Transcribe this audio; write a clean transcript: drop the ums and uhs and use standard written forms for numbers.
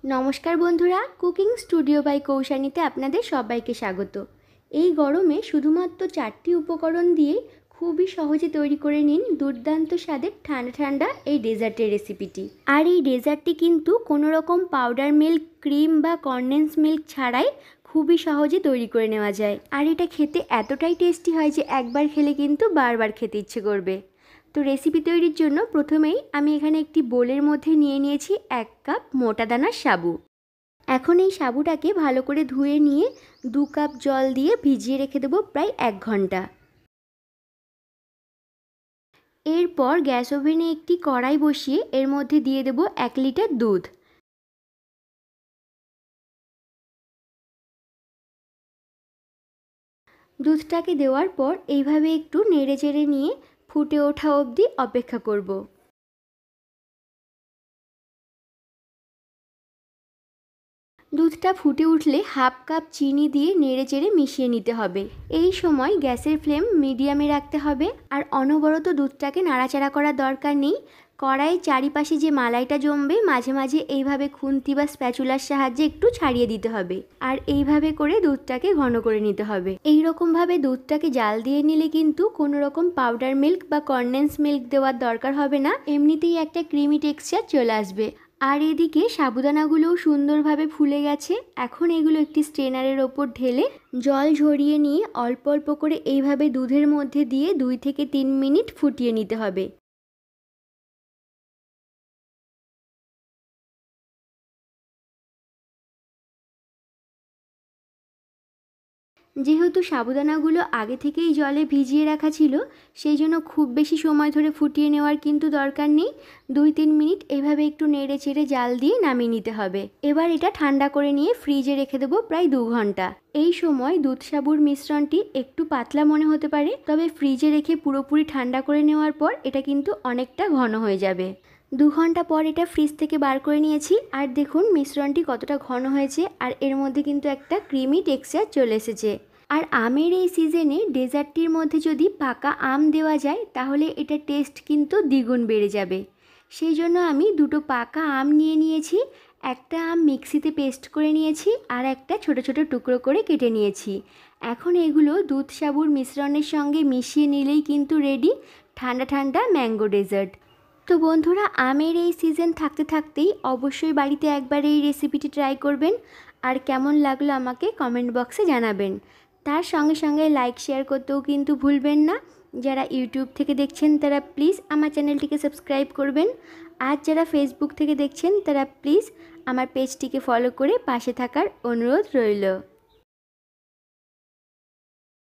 নমস্কার বন্ধুরা, cooking studio by কৌশানীতে আপনাদের সবাইকে স্বাগত। এই গরমে শুধুমাত্র 4টি উপকরণ দিয়ে খুবই সহজে তৈরি করে নিন দুর্দান্ত স্বাদের ঠান্ডা ঠান্ডা এই ডেজার্টের রেসিপিটি। আর এই ডেজার্টটি কিন্তু কোনো রকম পাউডার মিল্ক, ক্রিম বা কনডেন্স মিল্ক ছাড়াই খুবই সহজে তৈরি করে নেওয়া যায়। আর এটা খেতে এতটাই টেস্টি হয় যে একবার খেলে কিন্তু বারবার খেতে ইচ্ছে করবে। তো রেসিপি তৈরির জন্য প্রথমেই আমি এখানে একটি বোলের মধ্যে নিয়ে নিয়েছি 1 কাপ মোটা দানার সাবু। এখন এই সাবুটাকে ভালো করে ধুয়ে নিয়ে 2 কাপ জল দিয়ে ভিজিয়ে রেখে দেবো প্রায় 1 ঘন্টা। এরপর গ্যাস ওভেনে একটি কড়াই বসিয়ে এর মধ্যে দিয়ে দেবো 1 লিটার দুধ। দুধটাকে দেওয়ার পর এইভাবে একটু নেড়ে চেড়ে নিয়ে ফুটে ওঠা অবধি অপেক্ষা করব। দুধটা ফুটে উঠলে হাফ কাপ চিনি দিয়ে নেড়ে চেড়ে মিশিয়ে নিতে হবে। এই সময় গ্যাসের ফ্লেম মিডিয়ামে রাখতে হবে আর অনবরত দুধটাকে নাড়াচাড়া করার দরকার নেই। কড়াইয়ের চারিপাশে যে মালাইটা জমবে মাঝে মাঝে এইভাবে খুন্তি বা স্প্যাচুলার সাহায্যে একটু ছাড়িয়ে দিতে হবে। আর এইভাবে করে দুধটাকে ঘন করে নিতে হবে। এই রকমভাবে দুধটাকে জাল দিয়ে নিলে কিন্তু কোনো রকম পাউডার মিল্ক বা কনডেন্স মিল্ক দেওয়ার দরকার হবে না, এমনিতেই একটা ক্রিমি টেক্সচার চলে আসবে। আর এদিকে সাবুদানাগুলোও সুন্দরভাবে ফুলে গেছে। এখন এগুলো একটি স্ট্রেনারের ওপর ঢেলে জল ঝরিয়ে নিয়ে অল্প অল্প করে এইভাবে দুধের মধ্যে দিয়ে 2 থেকে 3 মিনিট ফুটিয়ে নিতে হবে। যেহেতু সাবুদানাগুলো আগে থেকেই জলে ভিজিয়ে রাখা ছিল, সেই জন্য খুব বেশি সময় ধরে ফুটিয়ে নেওয়ার কিন্তু দরকার নেই। 2-3 মিনিট এভাবে একটু নেড়ে চেড়ে জাল দিয়ে নামিয়ে নিতে হবে। এবার এটা ঠান্ডা করে নিয়ে ফ্রিজে রেখে দেবো প্রায় 2 ঘন্টা। এই সময় দুধ সাবুর মিশ্রণটি একটু পাতলা মনে হতে পারে, তবে ফ্রিজে রেখে পুরোপুরি ঠান্ডা করে নেওয়ার পর এটা কিন্তু অনেকটা ঘন হয়ে যাবে। 2 ঘন্টা পর এটা ফ্রিজ থেকে বার করে নিয়েছি আর দেখুন মিশ্রণটি কতটা ঘন হয়েছে আর এর মধ্যে কিন্তু একটা ক্রিমি টেক্সচার চলে এসেছে। আর আমের এই সিজনে ডেজার্টটির মধ্যে যদি পাকা আম দেওয়া যায় তাহলে এটা টেস্ট কিন্তু দ্বিগুণ বেড়ে যাবে। সেই জন্য আমি 2টো পাকা আম নিয়ে নিয়েছি। একটা আম মিক্সিতে পেস্ট করে নিয়েছি আর একটা ছোট ছোট টুকরো করে কেটে নিয়েছি। এখন এগুলো দুধ সাবুর মিশ্রণের সঙ্গে মিশিয়ে নিলেই কিন্তু রেডি ঠান্ডা ঠান্ডা ম্যাঙ্গো ডেজার্ট। তো বন্ধুরা, আমের এই সিজন থাকতে থাকতেই অবশ্যই বাড়িতে একবার এই রেসিপিটি ট্রাই করবেন আর কেমন লাগলো আমাকে কমেন্ট বক্সে জানাবেন। তার সঙ্গে সঙ্গে লাইক শেয়ার করতেও কিন্তু ভুলবেন না। যারা ইউটিউব থেকে দেখছেন তারা প্লিজ আমার চ্যানেলটিকে সাবস্ক্রাইব করবেন। আর যারা ফেসবুক থেকে দেখছেন তারা প্লিজ আমার পেজটিকে ফলো করে পাশে থাকার অনুরোধ রইল।